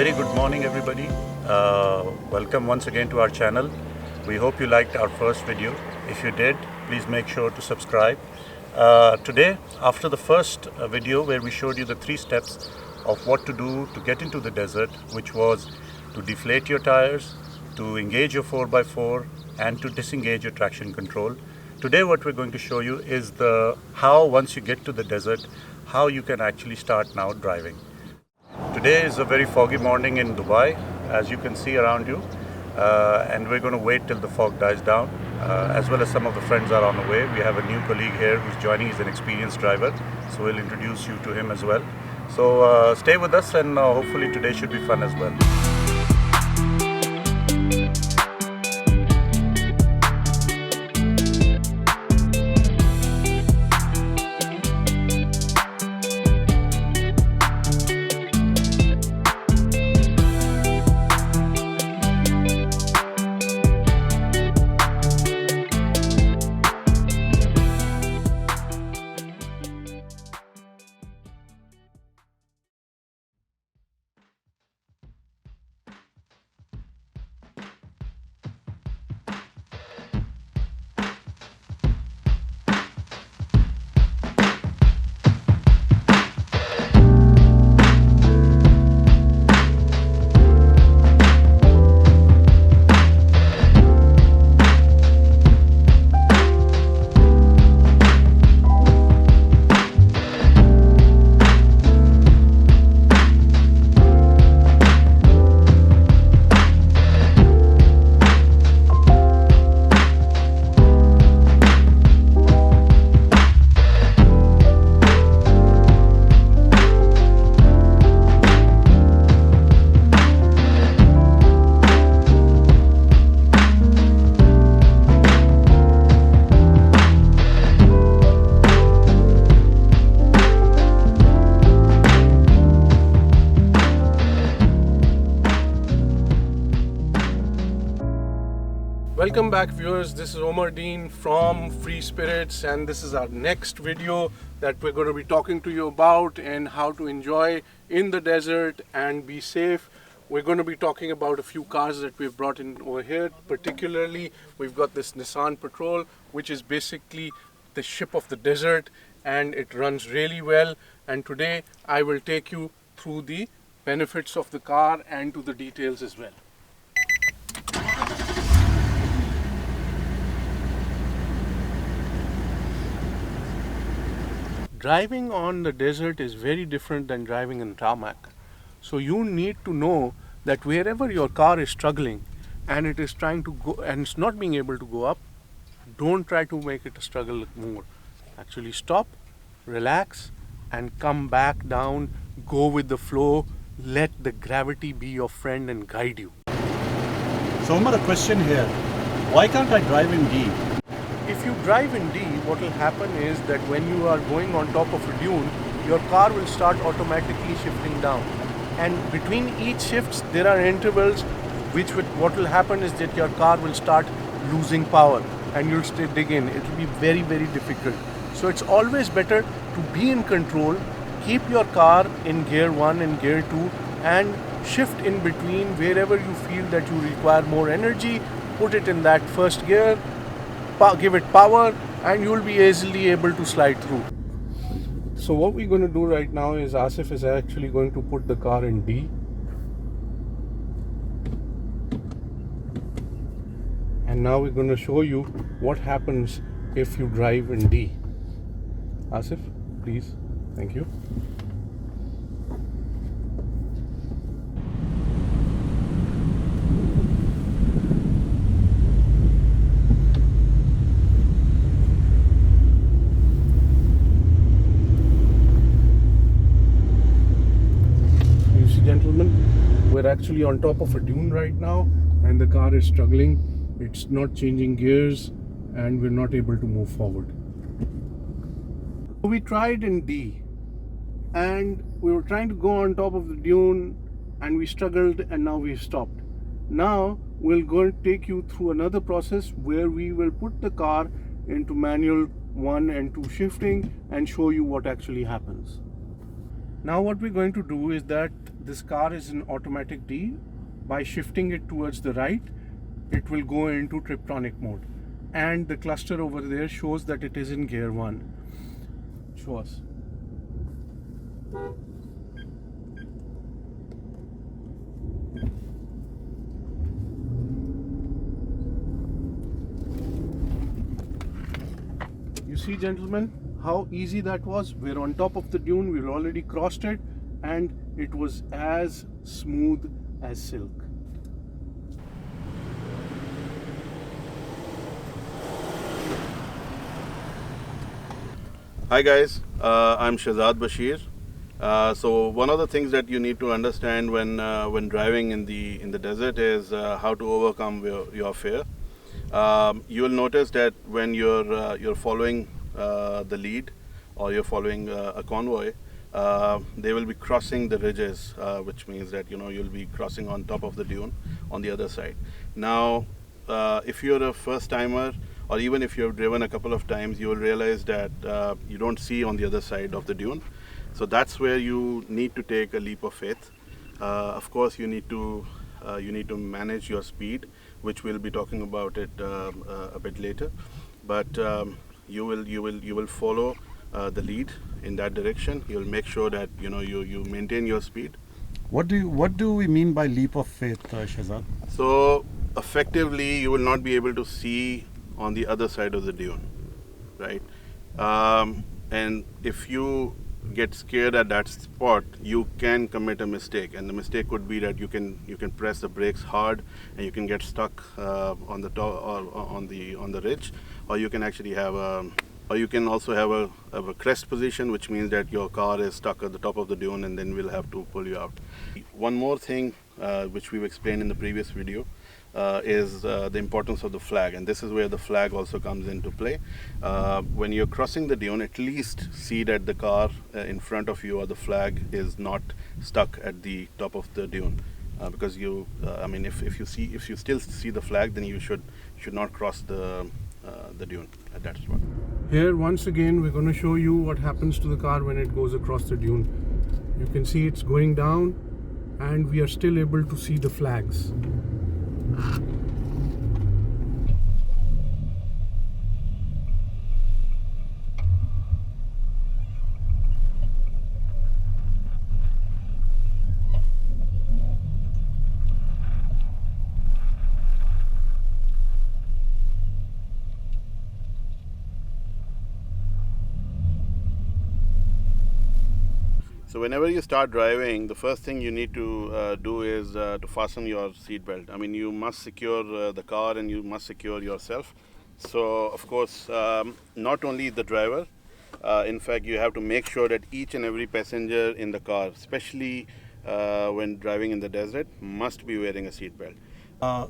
Very good morning, everybody. Welcome once again to our channel. We hope you liked our first video. If you did, please make sure to subscribe. Today, after the first video where we showed you the 3 steps of what to do to get into the desert, which was to deflate your tires, to engage your 4x4 and to disengage your traction control. Today what we're going to show you is how once you get to the desert, how you can actually start now driving. Today is a very foggy morning in Dubai, as you can see around you, and we're going to wait till the fog dies down, as well as some of the friends are on the way. We have a new colleague here who's joining. He's an experienced driver, so we'll introduce you to him as well. So stay with us, and hopefully today should be fun as well. Welcome back, viewers. This is Omar Dean from Free Spirits, and this is our next video that we're going to be talking to you about and how to enjoy in the desert and be safe. We're going to be talking about a few cars that we've brought in over here. Particularly, we've got this Nissan Patrol, which is basically the ship of the desert, and it runs really well. And today I will take you through the benefits of the car and to the details as well. Driving on the desert is very different than driving in tarmac. So you need to know that wherever your car is struggling and it is trying to go and it's not being able to go up, don't try to make it a struggle more. Actually stop, relax and come back down, go with the flow, let the gravity be your friend and guide you. So Omar, a question here. Why can't I drive in D? If you drive in D, what will happen is that when you are going on top of a dune, your car will start automatically shifting down. And between each shifts, there are intervals what will happen is that your car will start losing power and you'll dig in. It will be very, very difficult. So it's always better to be in control, keep your car in gear 1 and gear 2 and shift in between wherever you feel that you require more energy, put it in that first gear, give it power and you will be easily able to slide through. So what we're going to do right now is Asif is actually going to put the car in D. And now we're going to show you what happens if you drive in D. Asif, please. Thank you. Gentlemen, we're actually on top of a dune right now and the car is struggling. It's not changing gears and we're not able to move forward. We tried in D and we were trying to go on top of the dune and we struggled and now we've stopped. Now we're going to take you through another process where we will put the car into manual 1 and 2 shifting and show you what actually happens. Now what we're going to do is that this car is in automatic D. By shifting it towards the right, it will go into Tryptonic mode. And the cluster over there shows that it is in gear 1. Show us. You see, gentlemen, how easy that was. We're on top of the dune, we've already crossed it, and it was as smooth as silk. Hi guys, I'm Shahzad Bashir. So one of the things that you need to understand when driving in the desert is how to overcome your fear. You will notice that when you're following the lead, or you're following a convoy, they will be crossing the ridges, which means that you'll be crossing on top of the dune on the other side. Now, if you're a first timer, or even if you have driven a couple of times, you will realize that you don't see on the other side of the dune. So that's where you need to take a leap of faith. Of course, you need to manage your speed, which we'll be talking about it a bit later. But you will follow the lead in that direction. You'll make sure that you maintain your speed. What do we mean by leap of faith, Shahzad? So effectively, you will not be able to see on the other side of the dune, right? And if you get scared at that spot, you can commit a mistake, and the mistake could be that you can press the brakes hard and you can get stuck on the top or on the ridge, or you can actually have a crest position, which means that your car is stuck at the top of the dune, and then we'll have to pull you out. One more thing which we've explained in the previous video is the importance of the flag, and this is where the flag also comes into play. When you're crossing the dune, at least see that the car in front of you or the flag is not stuck at the top of the dune, because if you still see the flag, then you should not cross the dune at that spot. Here, once again, we're going to show you what happens to the car when it goes across the dune. You can see it's going down, and we are still able to see the flags. So whenever you start driving, the first thing you need to do is to fasten your seatbelt. I mean, you must secure the car, and you must secure yourself. So of course, not only the driver, in fact, you have to make sure that each and every passenger in the car, especially when driving in the desert, must be wearing a seatbelt.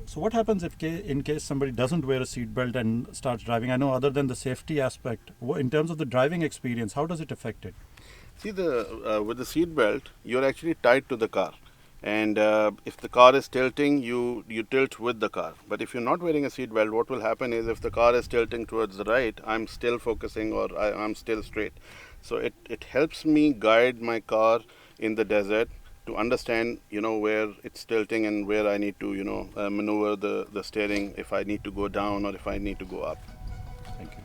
So what happens in case somebody doesn't wear a seatbelt and starts driving? I know, other than the safety aspect, in terms of the driving experience, how does it affect it? See, with the seat belt, you're actually tied to the car, and if the car is tilting, you tilt with the car. But if you're not wearing a seat belt, what will happen is, if the car is tilting towards the right, I'm still focusing, or I'm still straight. So it helps me guide my car in the desert to understand, where it's tilting and where I need to, maneuver the steering, if I need to go down or if I need to go up. Thank you.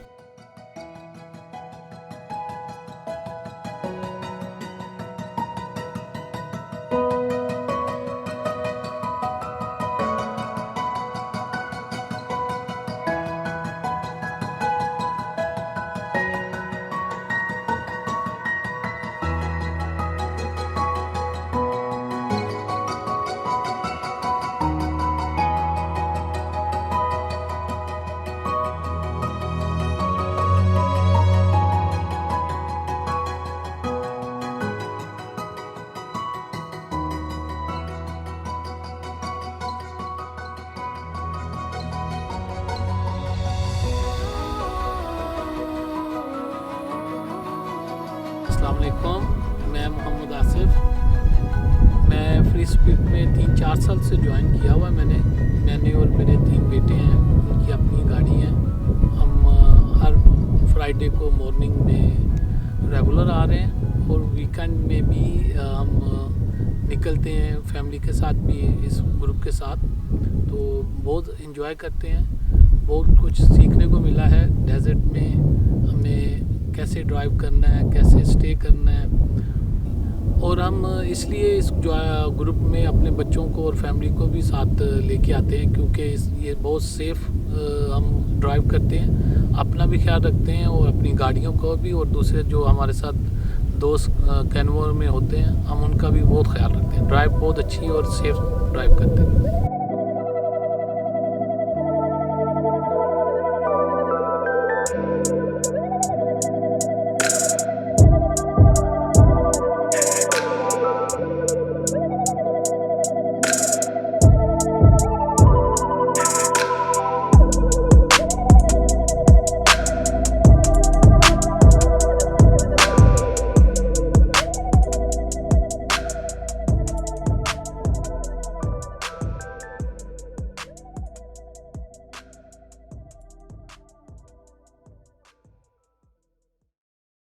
अस्सलामुअलैकुम, मैं मोहम्मद आसिफ। मैं free speed में 3-4 साल से join किया हुआ मैंने और मेरे 3 बेटे हैं, उनकी अपनी गाड़ी है। हम हर फ्राइडे को मॉर्निंग में रेगुलर आ रहे हैं और वीकेंड में भी हम निकलते हैं फैमिली के साथ भी, इस ग्रुप के साथ। तो बहुत इन्जॉय करते हैं, बहुत कुछ सीखने को मिला है डेजर्ट में, हमें कैसे ड्राइव करना है, कैसे स्टे करना है। और हम इसलिए इस ग्रुप में अपने बच्चों को और फैमिली को भी साथ लेके आते हैं, क्योंकि ये बहुत सेफ हम ड्राइव करते हैं, अपना भी ख्याल रखते हैं और अपनी गाड़ियों को भी, और दूसरे जो हमारे साथ दोस्त कैनवोर में होते हैं हम उनका भी बहुत ख्याल रखते हैं। ड्राइव बहुत अच्छी और सेफ ड्राइव करते हैं।